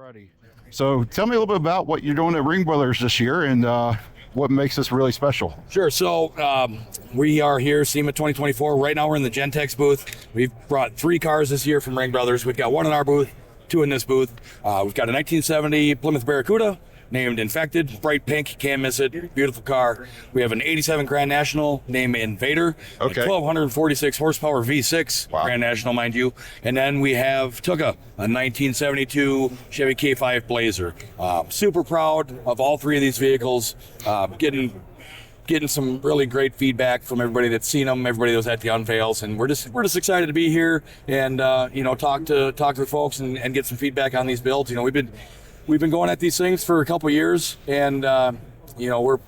Alrighty. So tell me a little bit about what you're doing at Ringbrothers this year and what makes this really special. Sure. So we are here, SEMA 2024. Right now we're in the Gentex booth. We've brought 3 cars this year from Ringbrothers. We've got 1 in our booth, 2 in this booth. We've got a 1970 Plymouth Barracuda named Infected, bright pink, can't miss it, beautiful car. We have an 87 Grand National named Invadr, okay. a 1246 horsepower V6 wow. Grand National, mind you. And then we have Tuka, a 1972 Chevy K5 Blazer. Super proud of all 3 of these vehicles, getting some really great feedback from everybody that's seen them, everybody that was at the unveils, and we're just excited to be here and talk to the folks and get some feedback on these builds. We've been going at these things for a couple of years, and we're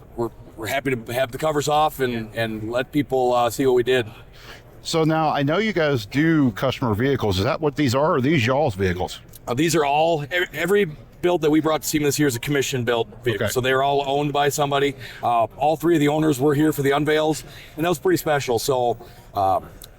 happy to have the covers off and let people see what we did. So now I know you guys do customer vehicles. Is that what these are? Or are these y'all's vehicles? These are all every build that we brought to SEMA this year is a commission built vehicle. Okay. So they're all owned by somebody. All 3 of the owners were here for the unveils, and that was pretty special. So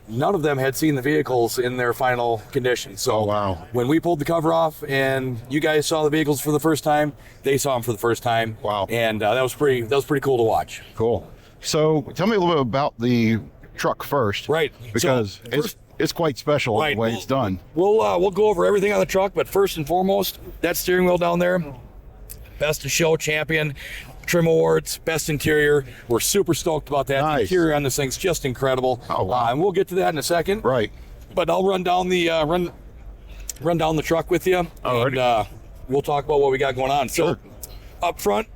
none of them had seen the vehicles in their final condition. So wow. When we pulled the cover off and you guys saw the vehicles for the first time, they saw them for the first time. Wow. And that was pretty cool to watch. Cool. So tell me a little bit about the truck first. Right. Because it's quite special the way it's done. We'll go over everything on the truck, but first and foremost, that steering wheel down there, Best of Show champion, Trim Awards, best interior. We're super stoked about that. Nice. The interior on this thing's just incredible. Oh, wow. And we'll get to that in a second. Right. But I'll run down the run down the truck with you, and we'll talk about what we got going on. Sure. So up front,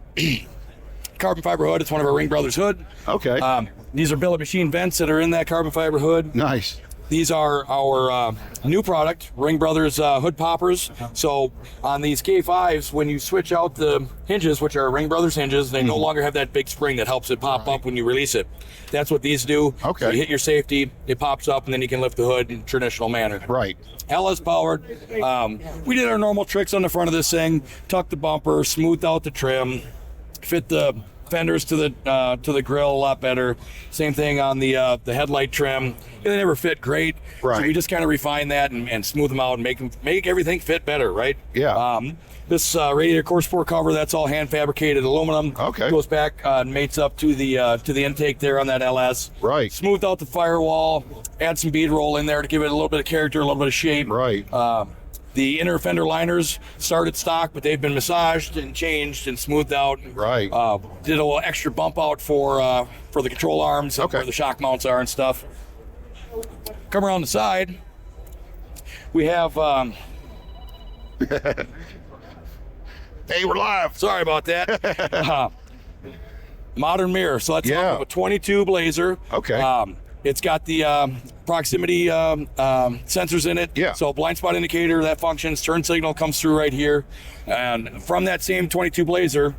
carbon fiber hood. It's one of our Ringbrothers hood. Okay. These are billet machine vents that are in that carbon fiber hood. Nice. These are our new product, Ringbrothers hood poppers. So on these K5s, when you switch out the hinges, which are Ringbrothers hinges, they no longer have that big spring that helps it pop up when you release it. That's what these do. Okay. So you hit your safety, it pops up, and then you can lift the hood in traditional manner. Right. LS powered. We did our normal tricks on the front of this thing, tuck the bumper, smooth out the trim, fit the fenders to the grill a lot better. Same thing on the headlight trim. They never fit great, right. So we just kind of refine that and smooth them out and make everything fit better, right? Yeah. This radiator core support cover, that's all hand fabricated aluminum. Okay. Goes back and mates up to the intake there on that LS. Right. Smooth out the firewall, add some bead roll in there to give it a little bit of character, a little bit of shape. Right. The inner fender liners started stock, but they've been massaged and changed and smoothed out. Right. Did a little extra bump out for the control arms, okay. where the shock mounts are and stuff. Come around the side, we have. Hey, we're live. Sorry about that. Modern mirror. So that's a 22 Blazer. Okay. It's got the proximity sensors in it. Yeah. So blind spot indicator, that functions. Turn signal comes through right here. And from that same 22 Blazer,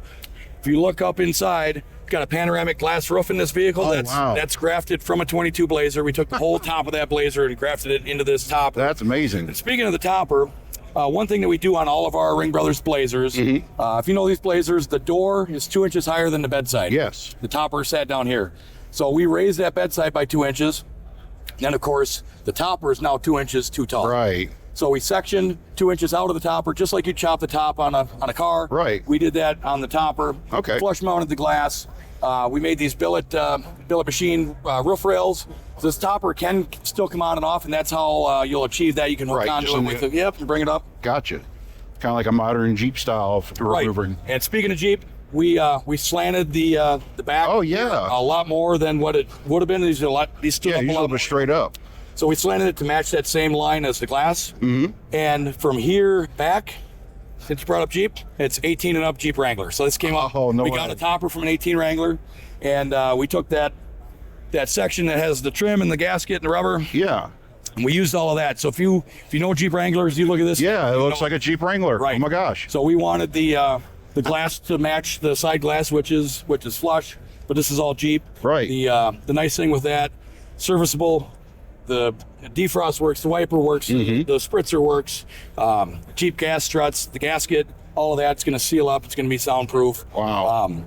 if you look up inside, it's got a panoramic glass roof in this vehicle. That's grafted from a 22 Blazer. We took the whole top of that Blazer and grafted it into this top. That's amazing. And speaking of the topper, one thing that we do on all of our Ringbrothers Blazers, if you know these Blazers, the door is 2 inches higher than the bedside. Yes. The topper sat down here. So we raised that bedside by 2 inches. Then, of course, the topper is now 2 inches too tall. Right. So we sectioned 2 inches out of the topper, just like you chop the top on a car. Right. We did that on the topper. Okay. Flush mounted the glass. We made these billet machine roof rails. So this topper can still come on and off, and that's how you'll achieve that. You can hook onto it with it. Yep, and bring it up. Gotcha. Kind of like a modern Jeep style of maneuvering. And speaking of Jeep, we slanted the back. Oh yeah. A lot more than what it would have been. These stood up a lot more. Straight up. So we slanted it to match that same line as the glass. Mm-hmm. And from here back, since you brought up Jeep, it's 18 and up Jeep Wrangler. So this came up. Oh, no we way. got a topper from an 18 Wrangler, and we took that section that has the trim and the gasket and the rubber. Yeah. And we used all of that. So if you know Jeep Wranglers, you look at this. Yeah, it looks like a Jeep Wrangler. Right. Oh my gosh. So we wanted the glass to match the side glass, which is flush, but this is all Jeep. Right. The nice thing with that, serviceable. The defrost works, the wiper works, the spritzer works, Jeep gas struts, the gasket, all of that's going to seal up. It's going to be soundproof. Wow.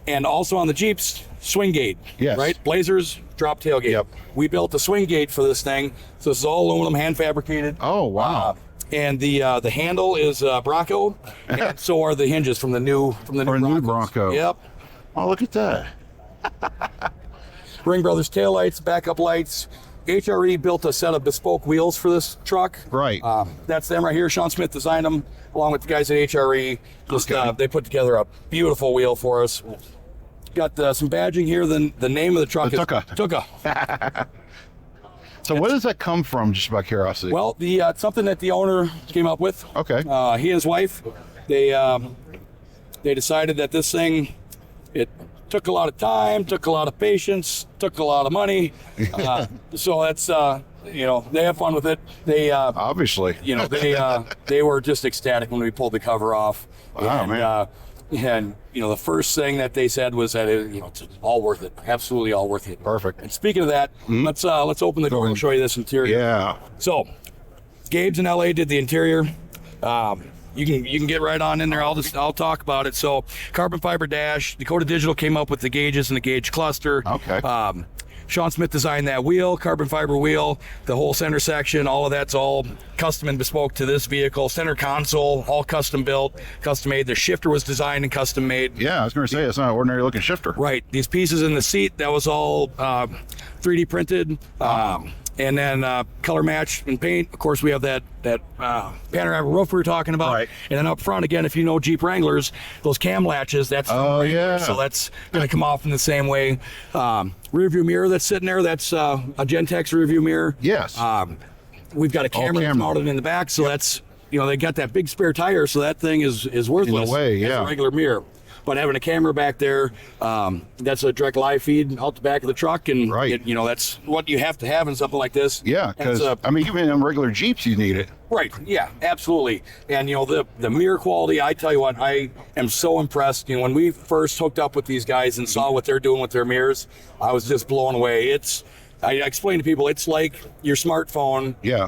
And also on the Jeeps, swing gate. Yes. Right? Blazers, drop tailgate. Yep. We built a swing gate for this thing. So this is all aluminum, hand fabricated. Oh, wow. and the handle is Bronco, and so are the hinges from the new new Bronco. Yep. Oh, look at that. Ringbrothers taillights, backup lights. HRE built a set of bespoke wheels for this truck. Right. That's them right here. Sean Smith designed them along with the guys at HRE. They put together a beautiful wheel for us. Got some badging here. The name of the truck is Tuka. Tuka. So what does that come from, just by curiosity? Well, it's something that the owner came up with. Okay. He and his wife, they decided that this thing, it took a lot of time, took a lot of patience, took a lot of money. So that's they have fun with it. They obviously, they were just ecstatic when we pulled the cover off. Wow, man. And the first thing that they said was that it's all worth it, absolutely all worth it. Perfect. And speaking of that, let's open the door and show you this interior. Yeah. So, Gabe's in LA did the interior. You can get right on in there. I'll talk about it. So, carbon fiber dash. Dakota Digital came up with the gauges and the gauge cluster. Okay. Sean Smith designed that wheel, carbon fiber wheel, the whole center section, all of that's all custom and bespoke to this vehicle. Center console, all custom built, custom made. The shifter was designed and custom made. Yeah, I was going to say, it's not an ordinary looking shifter. Right. These pieces in the seat, that was all 3D printed. And then color match and paint. Of course, we have that panoramic roof we were talking about. Right. And then up front, again, if you know Jeep Wranglers, those cam latches, that's yeah. So that's going to come off in the same way. Rear view mirror that's sitting there, that's a Gentex rear view mirror. Yes. We've got a camera that's mounted in the back, so that's they got that big spare tire, so that thing is worthless. In a way, as a regular mirror. But having a camera back there, that's a direct live feed out the back of the truck, and that's what you have to have in something like this. Yeah, because even in regular Jeeps, you need it. Right. Yeah, absolutely. And the mirror quality, I tell you what, I am so impressed. When we first hooked up with these guys and saw what they're doing with their mirrors, I was just blown away. I explain to people, it's like your smartphone. Yeah.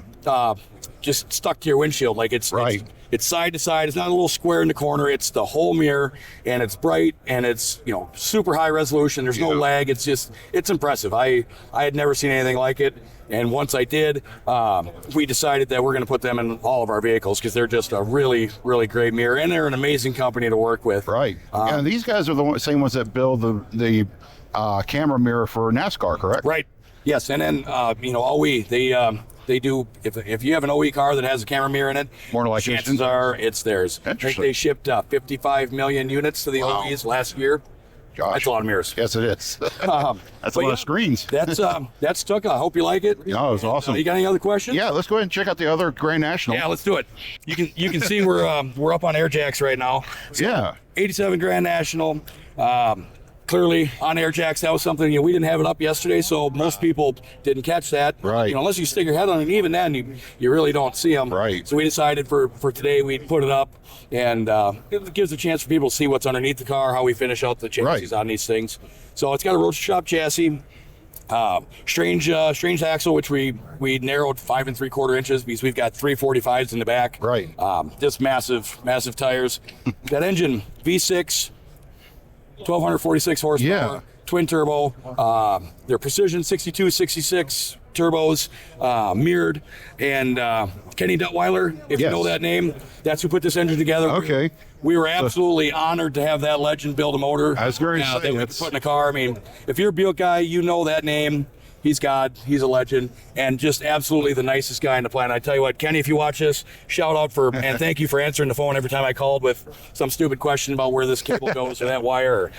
Just stuck to your windshield. Like it's side to side. It's not a little square in the corner. It's the whole mirror, and it's bright, and it's super high resolution. There's no lag. It's impressive. I had never seen anything like it, and once I did, we decided that we're going to put them in all of our vehicles because they're just a really, really great mirror, and they're an amazing company to work with. Right. And these guys are the same ones that build the camera mirror for NASCAR, correct? Right. Yes, and then OE they do. If you have an OE car that has a camera mirror in it, more like chances are it's theirs. I think they shipped 55 million units to the OEs last year. Gosh. That's a lot of mirrors. Yes, it is. That's a lot of screens. That's Tuka. I hope you like it. Yeah, it was awesome. You got any other questions? Yeah, let's go ahead and check out the other Grand National. Yeah, let's do it. You can see we're up on air jacks right now. So, yeah. 87 Grand National. Clearly on air jacks, that was something we didn't have it up yesterday, so most people didn't catch that. Right. Unless you stick your head on it, even then you really don't see them. Right. So we decided for today we'd put it up, and it gives a chance for people to see what's underneath the car, how we finish out the chassis on these things. So it's got a roadster shop chassis. Strange axle, which we narrowed 5 3/4 inches because we've got 345s in the back. Right. Just massive tires. That engine V6. 1,246 horsepower, twin turbo. They're precision 62, 66 turbos, mirrored. And Kenny Duttweiler, if you know that name, that's who put this engine together. Okay. We were absolutely honored to have that legend build a motor. I was going to say that we put in a car. I mean, if you're a Buick guy, you know that name. He's God. He's a legend, and just absolutely the nicest guy on the planet. I tell you what, Kenny, if you watch this, shout out and thank you for answering the phone every time I called with some stupid question about where this cable goes or that wire.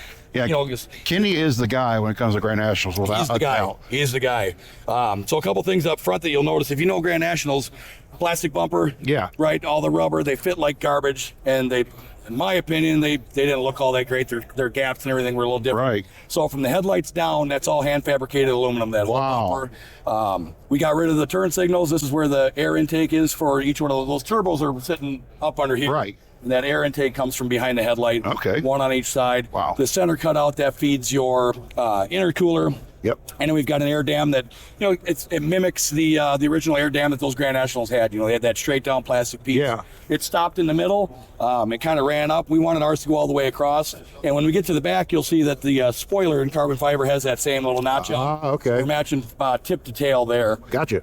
Kenny is the guy when it comes to Grand Nationals, without a doubt. He's the guy. So a couple things up front that you'll notice if you know Grand Nationals, plastic bumper. Yeah. Right. All the rubber. They fit like garbage, and they. In my opinion, they didn't look all that great. Their gaps and everything were a little different. Right. So from the headlights down, that's all hand fabricated aluminum. That whole bumper. We got rid of the turn signals. This is where the air intake is for each one of those turbos are sitting up under here. Right. And that air intake comes from behind the headlight. Okay. One on each side. Wow. The center cutout that feeds your intercooler. Yep. And then we've got an air dam that, it mimics the original air dam that those Grand Nationals had. They had that straight down plastic piece. Yeah. It stopped in the middle. It kind of ran up. We wanted ours to go all the way across. And when we get to the back, you'll see that the spoiler in carbon fiber has that same little notch on. Okay. We're matching tip to tail there. Gotcha.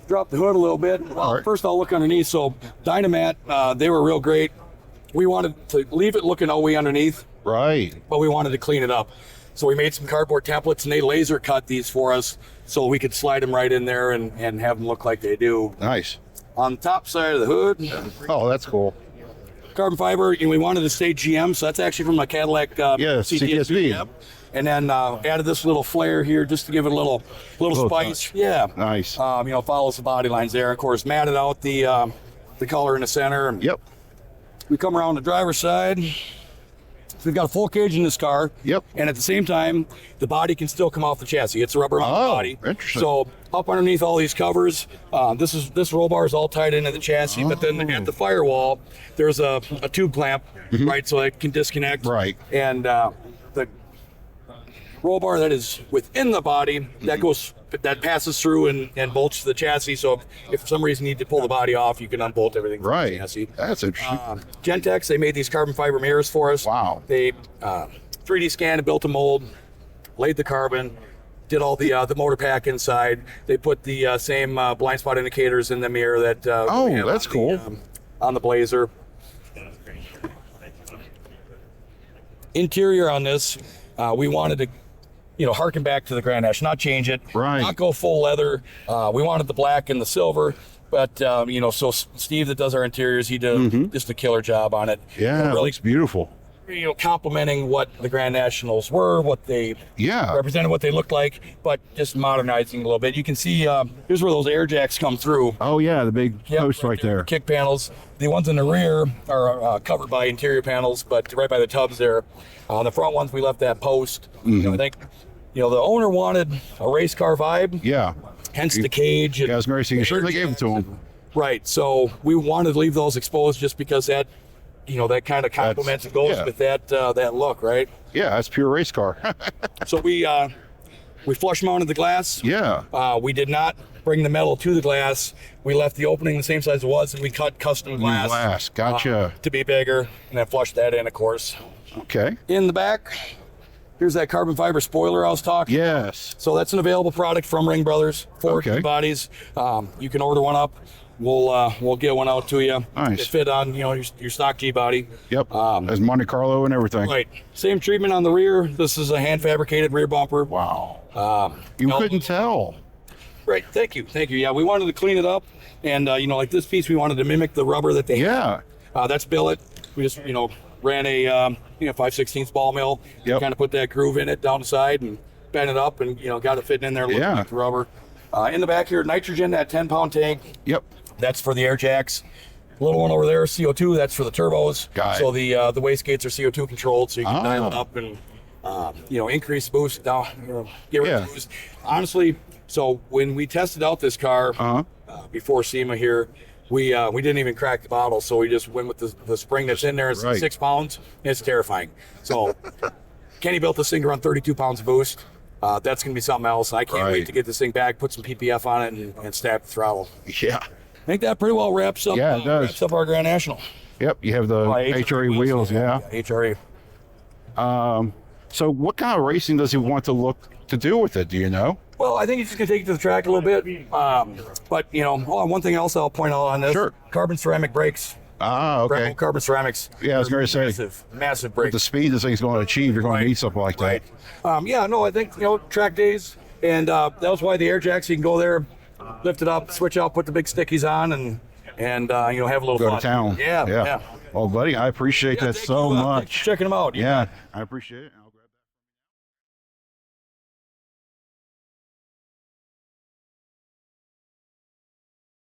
drop the hood a little bit. Well, All right. first I'll look underneath. So Dynamat, they were real great. We wanted to leave it looking OE underneath, Right. but we wanted to clean it up. So we made some cardboard templates, and they laser cut these for us so we could slide them right in there and have them look like they do. Nice. On the top side of the hood, Oh, that's cool. carbon fiber, and we wanted to stay GM, so that's actually from my Cadillac CTSV. Yep. And then added this little flare here just to give it a little spice. touch. Yeah. Nice. Follows the body lines there. Of course, matted out the color in the center. And Yep. we come around the driver's side. So we've got a full cage in this car. Yep. And at the same time, the body can still come off the chassis. It's a rubber on the body. Interesting. So up underneath all these covers, this roll bar is all tied into the chassis. But then at the firewall, there's a tube clamp, right, so it can disconnect. Right. And the roll bar that is within the body that passes through and bolts to the chassis. So if for some reason you need to pull the body off, you can unbolt everything from the Right. chassis. That's interesting. Gentex, they made these carbon fiber mirrors for us. Wow. They 3D scanned and built a mold, laid the carbon, did all the motor pack inside. They put the same blind spot indicators in the mirror that we have that's on cool. on the Blazer. Interior on this, we wanted to harken back to the Grand National, not change it, Right. not go full leather. We wanted the black and the silver, but so Steve that does our interiors, he did just a killer job on it. Yeah, it really, looks beautiful. complementing what the Grand Nationals were, what they Yeah. represented, what they looked like, but just modernizing a little bit. You can see here's where those air jacks come through. Oh yeah, the big Yep, post right there. Kick panels. The ones in the rear are covered by interior panels, but right by the tubs there. On the front ones, we left that post. I think, the owner wanted a race car vibe, Yeah. hence the cage. Yeah, I was going to say, you certainly gave it to him. Right. So we wanted to leave those exposed just because that, that kind of complements and goes yeah. with that look, right? Yeah, that's pure race car. So we flush mounted the glass. Yeah. We did not bring the metal to the glass. We left the opening the same size it was, and we cut custom glass. Glass, gotcha. To be bigger, and then flushed that in, of course. Okay. In the back, here's that carbon fiber spoiler I was talking. Yes. So that's an available product from Ringbrothers for Okay. bodies. You can order one up. We'll get one out to you. Nice. It fit on your stock G body. Yep. There's Monte Carlo and everything. Right. Same treatment on the rear. This is a hand fabricated rear bumper. Wow. You couldn't tell. Right. Thank you. Yeah, we wanted to clean it up, and like this piece, we wanted to mimic the rubber that they Yeah. have. That's billet. We just ran a 5/16 ball mill. Yep. Kind of put that groove in it down the side and bent it up, and got it fitting in there looking Yeah. like the rubber. In the back here, nitrogen, that 10-pound tank. Yep. That's for the air jacks. Little one over there, CO2. That's for the turbos. Got it. So the waste gates are CO2 controlled, so you can dial it up and increase boost down. Get rid of boost. Honestly, so when we tested out this car before SEMA here, we didn't even crack the bottle, so we just went with the spring that's in there. It's Right. 6 pounds. It's terrifying. So Kenny built this thing to run 32 pounds of boost. That's going to be something else. I can't Right. wait to get this thing back, put some PPF on it, and stab the throttle. Yeah. I think that pretty well wraps up. Yeah, it does. Wraps up our Grand National. Yep. You have the HRE wheels. Yeah. HRE. So what kind of racing does he want to do with it? Do you know? Well, I think he's just gonna take it to the track a little bit. But one thing else I'll point out on this: Sure. carbon ceramic brakes. Okay. Carbon ceramics. Yeah, I was going to say, Massive with brakes. the speed this thing's going to achieve, you're going to need something like that. I think track days, and that was why the air jacks. You can go there, lift it up, switch out, put the big stickies on, and have a little Go fun. to town. Yeah. Well, buddy, I appreciate that Thank so you, much. thanks for checking them out. Yeah, I appreciate it.